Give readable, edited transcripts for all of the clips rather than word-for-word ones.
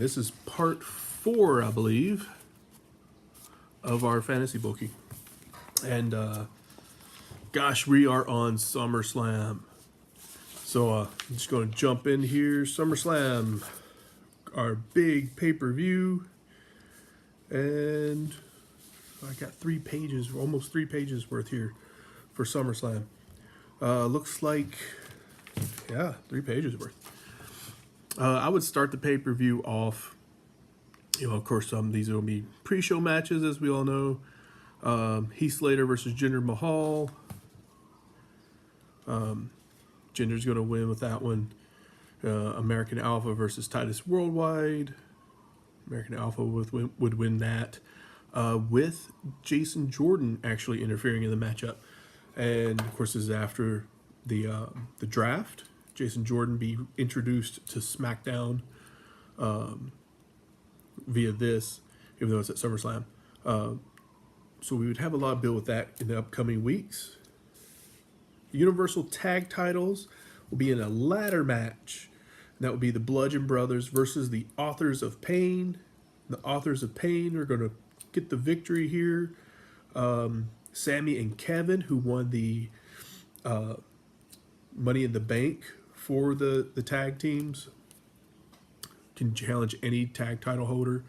this is part 4, I believe, of our fantasy booking. And gosh, we are on SummerSlam. So I'm just going to jump in here. SummerSlam, our big pay-per-view. And I got 3 pages, almost 3 pages worth here for SummerSlam. Looks like, yeah, 3 pages worth. I would start the pay-per-view off. You know, of course, these are going to be pre-show matches, as we all know. Heath Slater versus Jinder Mahal. Jinder's going to win with that one. American Alpha versus Titus Worldwide. American Alpha would win that. With Jason Jordan actually interfering in the matchup. And, of course, this is after the draft. Jason Jordan be introduced to SmackDown via this, even though it's at SummerSlam. So we would have a lot of build with that in the upcoming weeks. The Universal Tag Titles will be in a ladder match. And that would be the Bludgeon Brothers versus the Authors of Pain. The Authors of Pain are going to get the victory here. Sammy and Kevin, who won the Money in the Bank for the tag teams, can challenge any tag title holder.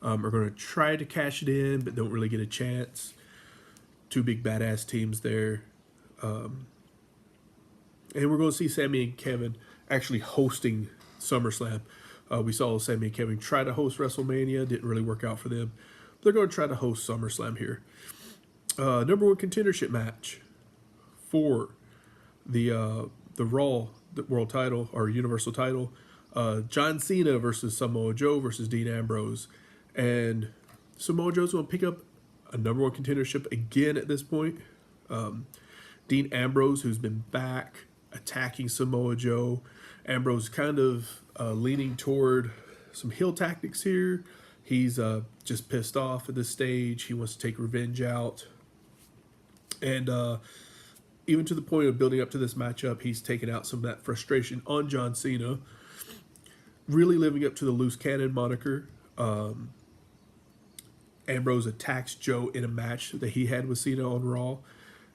Are going to try to cash it in, but don't really get a chance. 2 big badass teams there. And we're going to see Sammy and Kevin actually hosting SummerSlam. We saw Sammy and Kevin try to host WrestleMania. Didn't really work out for them. They're going to try to host SummerSlam here. Number 1 contendership match for the Raw World Title or Universal Title. John Cena versus Samoa Joe versus Dean Ambrose. And Samoa Joe's going to pick up a number 1 contendership again at this point. Dean Ambrose, who's been back attacking Samoa Joe. Ambrose kind of leaning toward some heel tactics here. He's just pissed off at this stage. He wants to take revenge out. And even to the point of building up to this matchup, he's taken out some of that frustration on John Cena. Really living up to the loose cannon moniker. Ambrose attacks Joe in a match that he had with Cena on Raw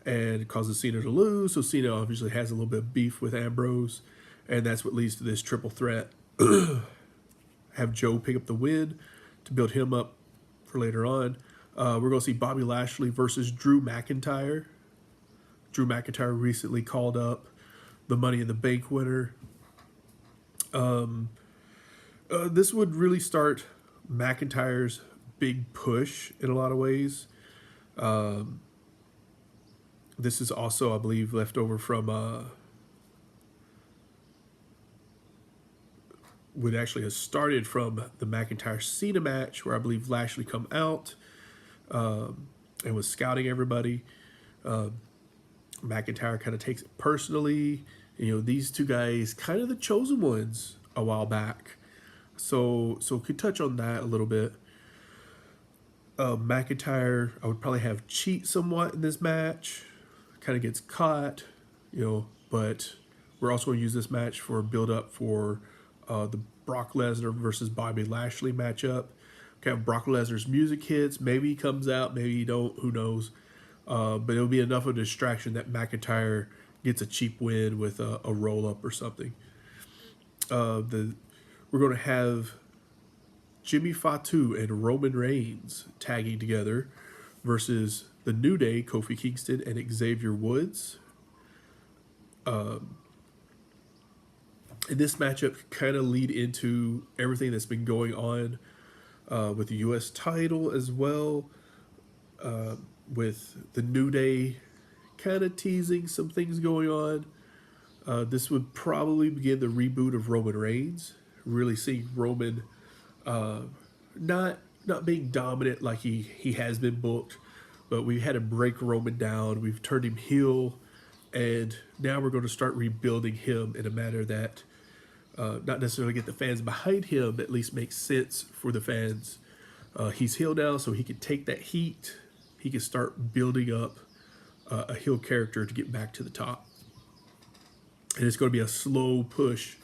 and causes Cena to lose. So Cena obviously has a little bit of beef with Ambrose, and that's what leads to this triple threat. Have Joe pick up the win to build him up for later on. We're going to see Bobby Lashley versus Drew McIntyre. Drew McIntyre recently called up the Money in the Bank winner. This would really start McIntyre's big push in a lot of ways. This is also, I believe, left over from would actually have started from the McIntyre-Cena match, where I believe Lashley come out and was scouting everybody. McIntyre kind of takes it personally. You know, these 2 guys kind of the chosen ones a while back. So could touch on that a little bit. McIntyre, I would probably have cheat somewhat in this match. Kind of gets caught, you know, but we're also going to use this match for build up for the Brock Lesnar versus Bobby Lashley matchup. Okay, Brock Lesnar's music hits. Maybe he comes out, maybe he don't. Who knows? But it'll be enough of a distraction that McIntyre gets a cheap win with a roll up or something. We're going to have Jimmy Fatu and Roman Reigns tagging together versus the New Day, Kofi Kingston and Xavier Woods. And this matchup kind of lead into everything that's been going on with the U.S. title as well, with the New Day kind of teasing some things going on. This would probably begin the reboot of Roman Reigns, really seeing Roman not being dominant like he has been booked, but we had to break Roman down. We've turned him heel, and now we're going to start rebuilding him in a manner that not necessarily get the fans behind him, but at least makes sense for the fans. He's heel now, so he can take that heat. He can start building up a heel character to get back to the top. And it's going to be a slow push,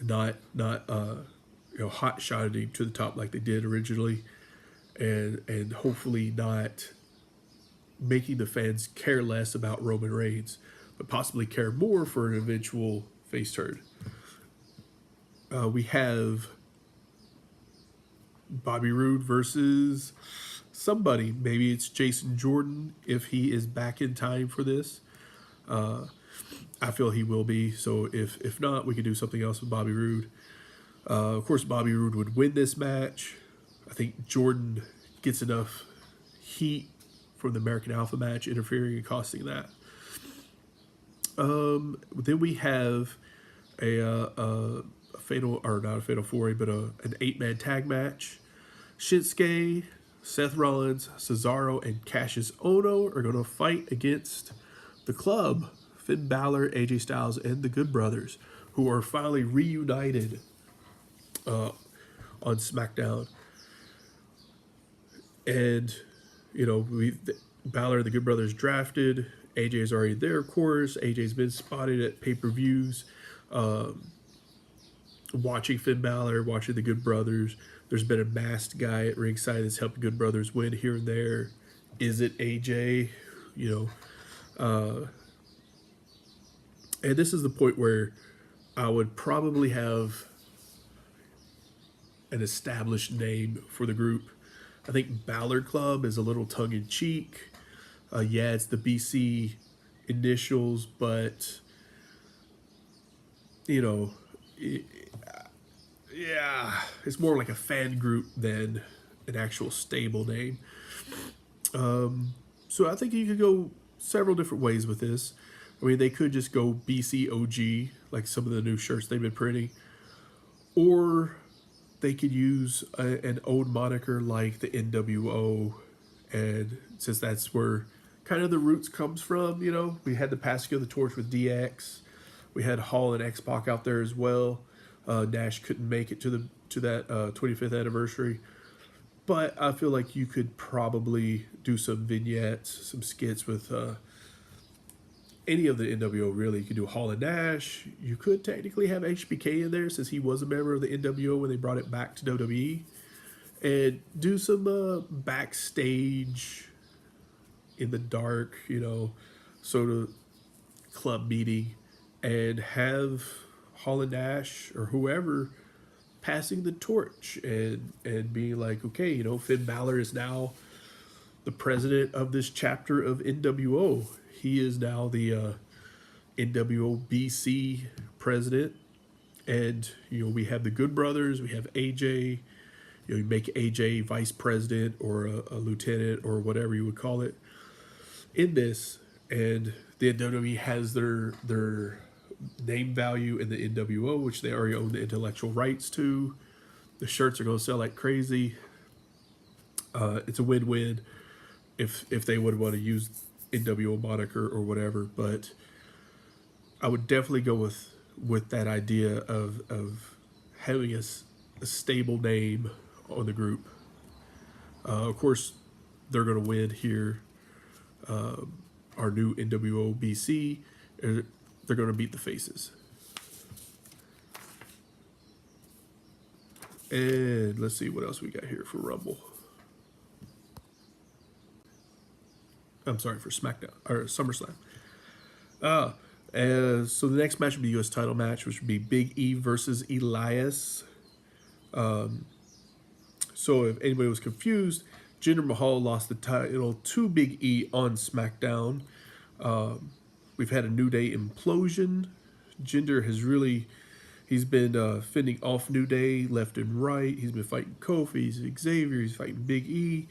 not hot shotted him to the top like they did originally, and hopefully not making the fans care less about Roman Reigns, but possibly care more for an eventual face turn. We have Bobby Roode versus somebody. Maybe it's Jason Jordan if he is back in time for this. I feel he will be. So if not, we could do something else with Bobby Roode. Of course, Bobby Roode would win this match. I think Jordan gets enough heat from the American Alpha match interfering and costing that. Then we have a fatal, or not a fatal four-way, but an 8-man tag match. Shinsuke, Seth Rollins, Cesaro, and Cassius Ohno are going to fight against the Club, Finn Balor, AJ Styles, and the Good Brothers, who are finally reunited on SmackDown. And, Balor and the Good Brothers drafted. AJ is already there, of course. AJ's been spotted at pay-per-views, watching Finn Balor, watching the Good Brothers. There's been a masked guy at ringside that's helped the Good Brothers win here and there. Is it AJ? And this is the point where I would probably have an established name for the group. I think Ballard Club is a little tongue-in-cheek. Yeah, it's the BC initials, but, it's more like a fan group than an actual stable name. So I think you could go several different ways with this. I mean, they could just go BCOG, like some of the new shirts they've been printing, or they could use an old moniker like the NWO, and since that's where kind of the roots comes from, we had the passing of the torch with DX, we had Hall and X-Pac out there as well. Nash couldn't make it to that 25th anniversary, but I feel like you could probably do some vignettes, some skits with any of the NWO, really. You could do Hall and Nash. You could technically have HBK in there since he was a member of the NWO when they brought it back to WWE. And do some backstage in the dark, sort of club meeting, and have Hall and Nash or whoever passing the torch and being like, okay, Finn Balor is now the president of this chapter of NWO. He is now the NWO BC president. And, we have the Good Brothers. We have AJ. You make AJ vice president or a lieutenant or whatever you would call it in this. And the WWE has their name value in the NWO, which they already own the intellectual rights to. The shirts are going to sell like crazy. It's a win-win if they would want to use NWO moniker or whatever, but I would definitely go with that idea of having a stable name on the group. Of course, they're going to win here. Our new NWO BC, they're going to beat the faces. And let's see what else we got here for Rumble. I'm sorry, for SmackDown or SummerSlam. So the next match would be the U.S. title match, which would be Big E versus Elias. So if anybody was confused, Jinder Mahal lost the title to Big E on SmackDown. We've had a New Day implosion. Jinder has he's been fending off New Day left and right. He's been fighting Kofi, Xavier, he's fighting Big E.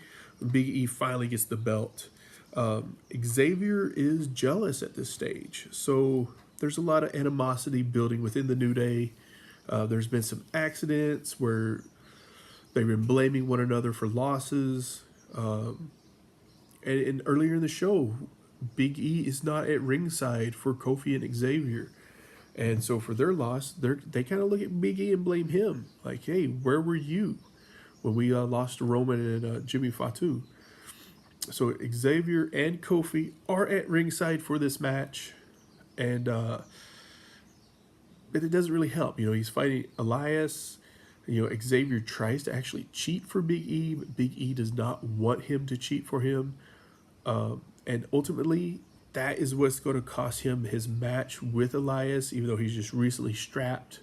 Big E finally gets the belt. Xavier is jealous at this stage. So there's a lot of animosity building within the New Day. There's been some accidents where they've been blaming one another for losses. And earlier in the show, Big E is not at ringside for Kofi and Xavier. And so for their loss, they kind of look at Big E and blame him. Like, hey, where were you when we lost to Roman and Jimmy Fatu? So Xavier and Kofi are at ringside for this match. And but it doesn't really help. He's fighting Elias. You know, Xavier tries to actually cheat for Big E, but Big E does not want him to cheat for him. And ultimately, that is what's going to cost him his match with Elias, even though he's just recently strapped.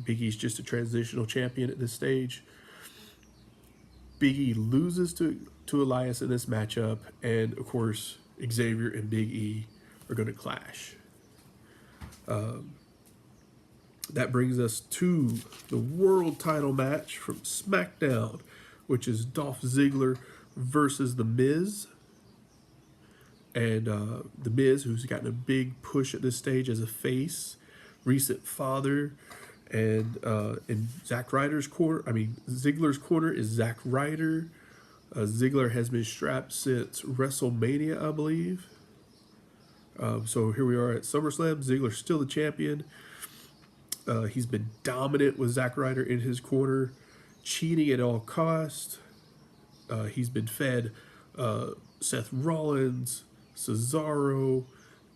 Big E's just a transitional champion at this stage. Big E loses to Elias in this matchup, and of course, Xavier and Big E are going to clash. That brings us to the world title match from SmackDown, which is Dolph Ziggler versus The Miz. And The Miz, who's gotten a big push at this stage as a face, recent father, and in Zack Ryder's corner, Ziggler's corner is Zack Ryder. Ziggler has been strapped since WrestleMania, I believe. So here we are at SummerSlam. Ziggler's still the champion. He's been dominant with Zack Ryder in his corner, cheating at all costs. He's been fed Seth Rollins, Cesaro,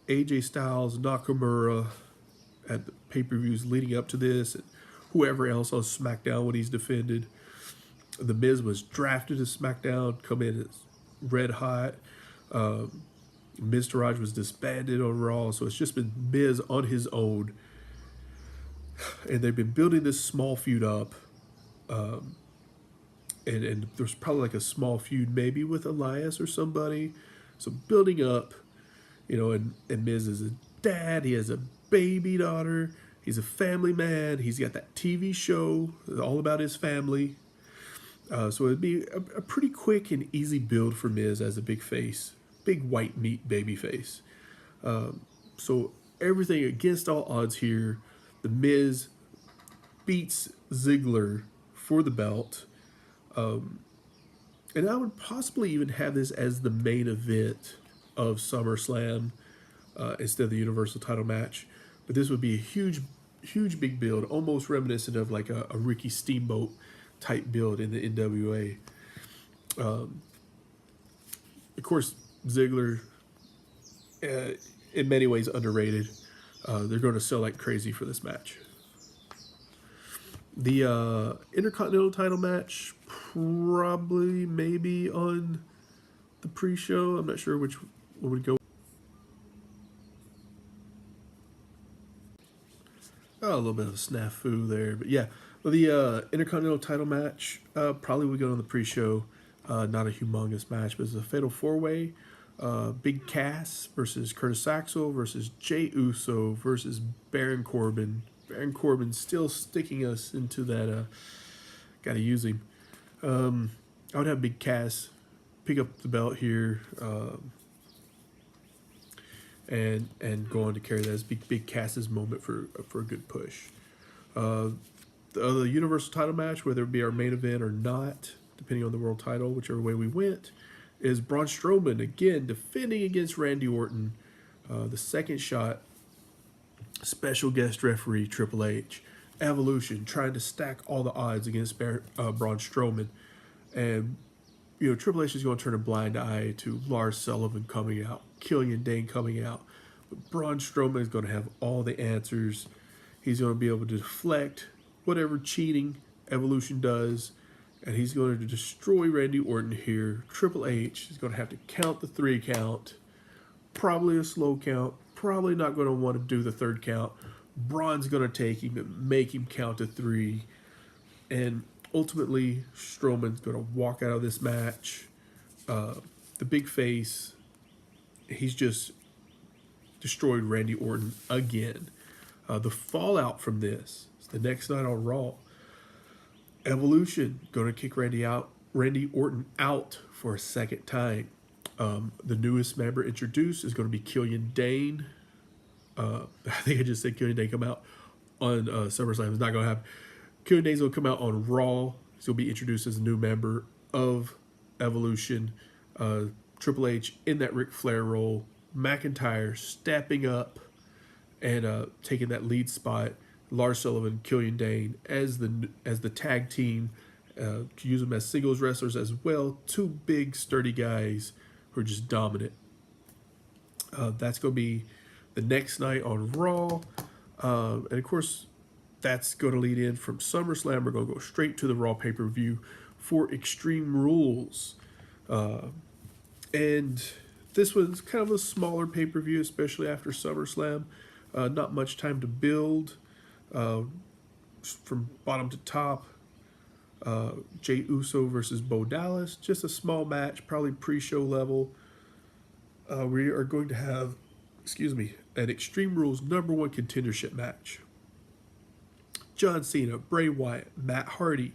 AJ Styles, Nakamura at the pay-per-views leading up to this, and whoever else on SmackDown when he's defended. The Miz was drafted to SmackDown, come in as red hot. Miz Taraj was disbanded on Raw, so it's just been Miz on his own. And they've been building this small feud up. And there's probably like a small feud maybe with Elias or somebody. So building up, you know, and Miz is a dad. He has a baby daughter. He's a family man. He's got that TV show all about his family. So it'd be a pretty quick and easy build for Miz as a big face. Big white meat baby face. So everything against all odds here. The Miz beats Ziggler for the belt. And I would possibly even have this as the main event of SummerSlam instead of the Universal title match. But this would be a huge, huge big build, almost reminiscent of like a Ricky Steamboat type build in the NWA. Of course, Ziggler, in many ways, underrated. They're going to sell like crazy for this match. The Intercontinental title match, probably maybe on the pre-show. I'm not sure which one would go. Oh, a little bit of a snafu there. But yeah, the Intercontinental title match probably would go on the pre-show. Not a humongous match, but it's a fatal four-way. Big Cass versus Curtis Axel versus Jey Uso versus Baron Corbin. Baron Corbin still sticking us into that. Got to use him. I would have Big Cass pick up the belt here and go on to carry that as Big Cass's moment for a good push. The other Universal title match, whether it be our main event or not, depending on the world title, whichever way we went, is Braun Strowman again defending against Randy Orton. The second shot, special guest referee Triple H. Evolution trying to stack all the odds against Braun Strowman. And, you know, Triple H is going to turn a blind eye to Lars Sullivan coming out, Killian Dane coming out. But Braun Strowman is going to have all the answers. He's going to be able to deflect whatever cheating Evolution does. And he's going to destroy Randy Orton here. Triple H is going to have to count the 3 count. Probably a slow count. Probably not going to want to do the 3rd count. Braun's going to take him and make him count to 3. And ultimately, Strowman's going to walk out of this match. The big face, he's just destroyed Randy Orton again. The fallout from this is the next night on Raw. Evolution going to kick Randy Orton out for a second time. The newest member introduced is going to be Killian Dane. I think I just said Killian Dane come out on SummerSlam. It's not going to happen. Killian Dane's going to come out on Raw. He's going to be introduced as a new member of Evolution. Triple H in that Ric Flair role. McIntyre stepping up and taking that lead spot. Lars Sullivan, Killian Dane as the tag team. Use them as singles wrestlers as well. 2 big, sturdy guys who are just dominant. That's going to be the next night on Raw. And of course, that's going to lead in from SummerSlam. We're going to go straight to the Raw pay-per-view for Extreme Rules. And this was kind of a smaller pay-per-view, especially after SummerSlam. Not much time to build from bottom to top. Jey Uso versus Bo Dallas. Just a small match, probably pre-show level. We are going to have, an Extreme Rules #1 contendership match. John Cena, Bray Wyatt, Matt Hardy,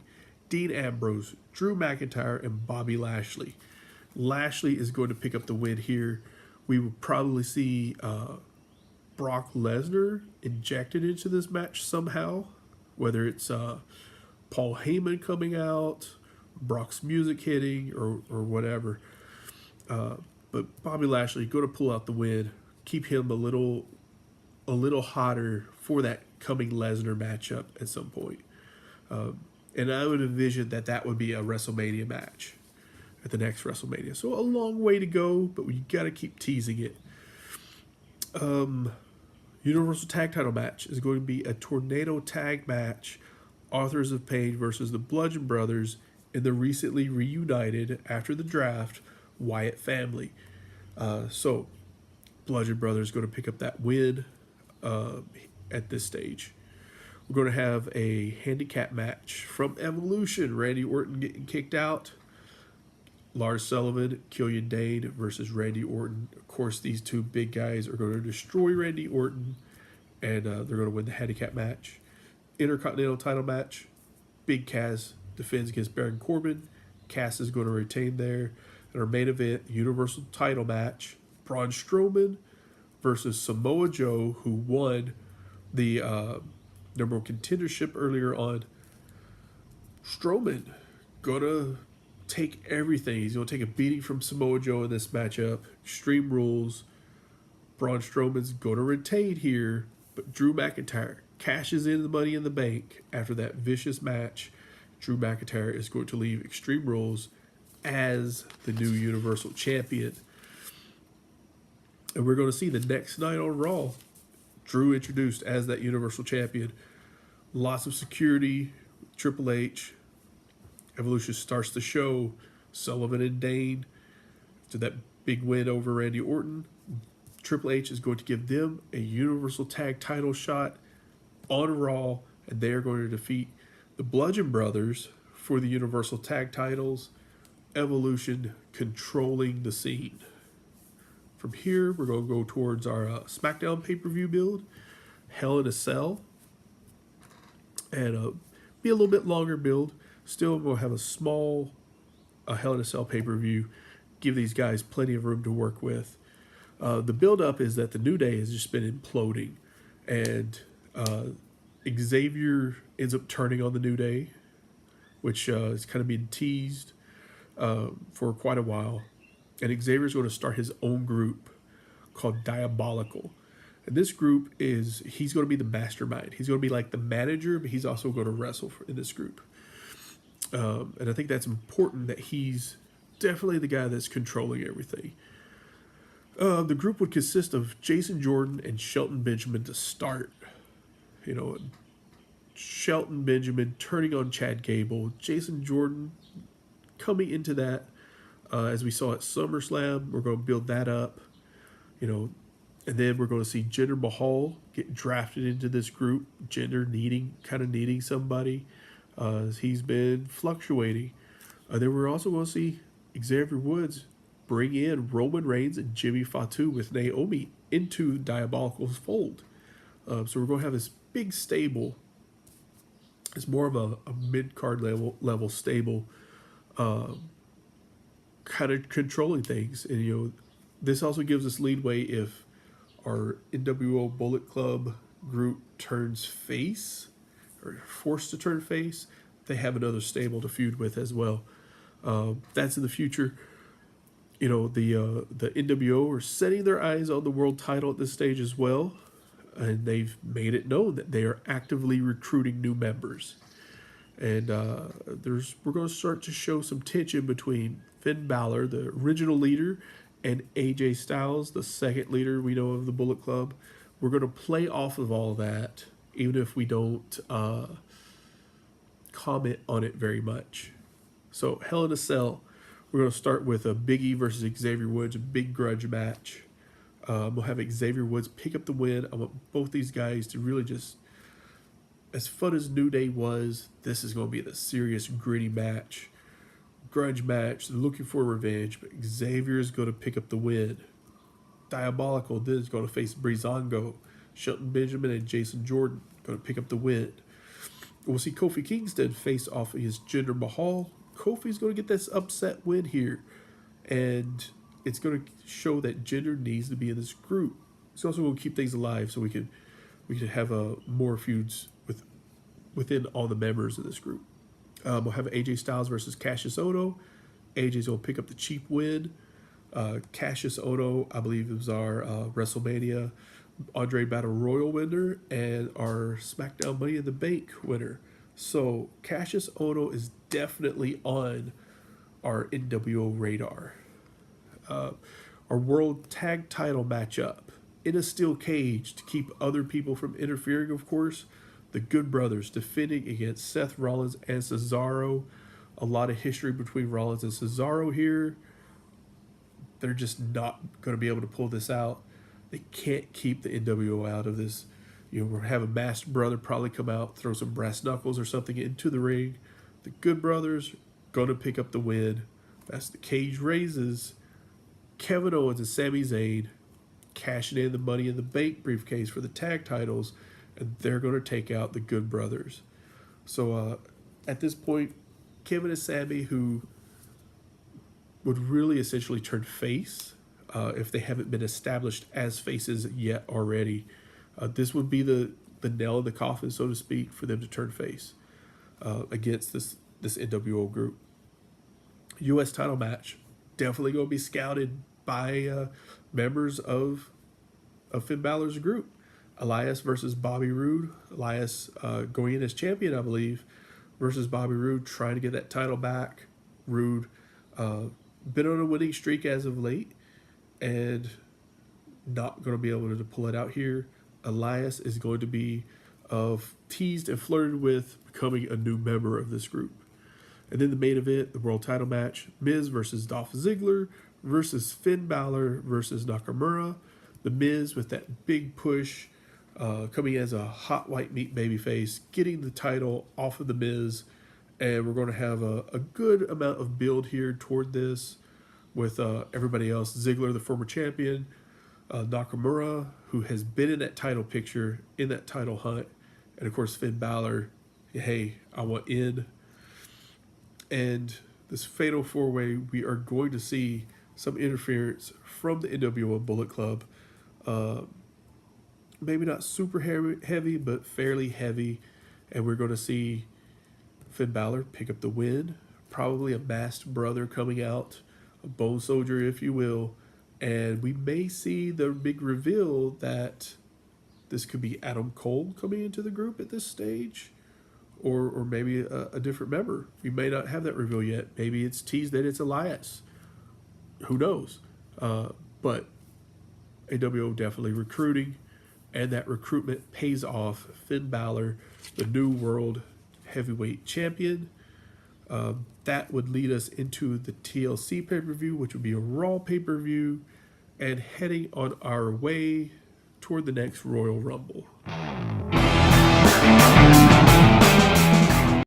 Dean Ambrose, Drew McIntyre, and Bobby Lashley. Lashley is going to pick up the win here. We will probably see Brock Lesnar injected into this match somehow, whether it's Paul Heyman coming out, Brock's music hitting, or whatever. But Bobby Lashley going to pull out the win, keep him a little hotter for that coming Lesnar matchup at some point. And I would envision that would be a WrestleMania match at the next WrestleMania. So a long way to go, but we got to keep teasing it. Universal Tag Title match is going to be a tornado tag match. Authors of Pain versus the Bludgeon Brothers in the recently reunited after the draft Wyatt family. So Bludgeon Brothers going to pick up that win at this stage. We're going to have a handicap match from Evolution. Randy Orton getting kicked out. Lars Sullivan, Killian Dane versus Randy Orton. Of course, these two big guys are going to destroy Randy Orton, and they're going to win the handicap match. Intercontinental title match. Big Cass defends against Baron Corbin. Cass is going to retain there. And our main event, Universal title match. Braun Strowman versus Samoa Joe, who won the #1 contendership earlier on. Strowman going to take everything. He's going to take a beating from Samoa Joe in this matchup. Extreme Rules. Braun Strowman's going to retain here, but Drew McIntyre cashes in the Money in the Bank after that vicious match. Drew McIntyre is going to leave Extreme Rules as the new Universal Champion. And we're going to see the next night on Raw, Drew introduced as that Universal Champion. Lots of security. Triple H. Evolution starts the show. Sullivan and Dane, to that big win over Randy Orton. Triple H is going to give them a Universal Tag Title shot on Raw, and they are going to defeat the Bludgeon Brothers for the Universal Tag Titles. Evolution controlling the scene. From here, we're going to go towards our SmackDown pay-per-view build, Hell in a Cell, and be a little bit longer build. Still, we'll have a small Hell in a Cell pay-per-view, give these guys plenty of room to work with. The build-up is that the New Day has just been imploding, and Xavier ends up turning on the New Day, which is kind of being teased for quite a while. And Xavier's going to start his own group called Diabolical. And this group he's going to be the mastermind. He's going to be like the manager, but he's also going to wrestle in this group. And I think that's important that he's definitely the guy that's controlling everything. The group would consist of Jason Jordan and Shelton Benjamin to start. Shelton Benjamin turning on Chad Gable. Jason Jordan coming into that. As we saw at SummerSlam, we're going to build that up, and then we're going to see Jinder Mahal get drafted into this group. Jinder needing somebody, as he's been fluctuating. Then we're also going to see Xavier Woods bring in Roman Reigns and Jimmy Fatu with Naomi into Diabolical's fold. So we're going to have this big stable. It's more of a mid-card level stable, kind of controlling things. And this also gives us leadway if our NWO Bullet Club group turns face or forced to turn face, they have another stable to feud with as well. That's in the future. The NWO are setting their eyes on the world title at this stage as well, and they've made it known that they are actively recruiting new members. And we're going to start to show some tension between Finn Balor, the original leader, and AJ Styles, the second leader we know of the Bullet Club. We're going to play off of all that even if we don't comment on it very much. So Hell in a Cell, we're going to start with a Big E versus Xavier Woods, a big grudge match. We'll have Xavier Woods pick up the win. I want both these guys to really just, as fun as New Day was, this is going to be the serious, gritty match. Grudge match, looking for revenge, but Xavier is going to pick up the win. Diabolical then is going to face Breezango. Shelton Benjamin and Jason Jordan going to pick up the win. We'll see Kofi Kingston face off against Jinder Mahal. Kofi's going to get this upset win here, and it's going to show that Jinder needs to be in this group. It's also going to keep things alive, so we can have more feuds within all the members of this group. We'll have AJ Styles versus Cassius Ohno. AJ's going to pick up the cheap win. Cassius Ohno, I believe, was our WrestleMania Andre Battle Royal winner and our SmackDown Money in the Bank winner. So Cassius Ohno is definitely on our NWO radar. Our World Tag Title matchup in a steel cage to keep other people from interfering, of course. The Good Brothers defending against Seth Rollins and Cesaro. A lot of history between Rollins and Cesaro here. They're just not going to be able to pull this out. They can't keep the NWO out of this. We're going to have a masked brother probably come out, throw some brass knuckles or something into the ring. The Good Brothers going to pick up the win. That's the cage raises. Kevin Owens and Sami Zayn cashing in the Money in the Bank briefcase for the tag titles, and they're going to take out the Good Brothers. So at this point, Kevin and Sami, who would really essentially turn face if they haven't been established as faces yet already. This would be the nail in the coffin, so to speak, for them to turn face against this NWO group. U.S. title match, definitely going to be scouted by members of Finn Balor's group. Elias versus Bobby Roode. Elias going in as champion, I believe, versus Bobby Roode trying to get that title back. Roode been on a winning streak as of late and not going to be able to pull it out here. Elias is going to be teased and flirted with becoming a new member of this group. And then the main event, the world title match, Miz versus Dolph Ziggler versus Finn Balor versus Nakamura. The Miz with that big push, coming as a hot white meat babyface, getting the title off of the Miz. And we're going to have a good amount of build here toward this with everybody else. Ziggler, the former champion, Nakamura, who has been in that title picture, in that title hunt, and of course Finn Balor, hey, I want in. And this fatal four-way, we are going to see some interference from the NWO Bullet Club. Maybe not super heavy, but fairly heavy. And we're going to see Finn Balor pick up the win. Probably a masked brother coming out, a bone soldier, if you will. And we may see the big reveal that this could be Adam Cole coming into the group at this stage. Or maybe a different member. We may not have that reveal yet. Maybe it's teased that it's Elias. Who knows? But AWO definitely recruiting, and that recruitment pays off. Finn Balor, the new world heavyweight champion. That would lead us into the TLC pay-per-view, which would be a Raw pay-per-view, and heading on our way toward the next Royal Rumble.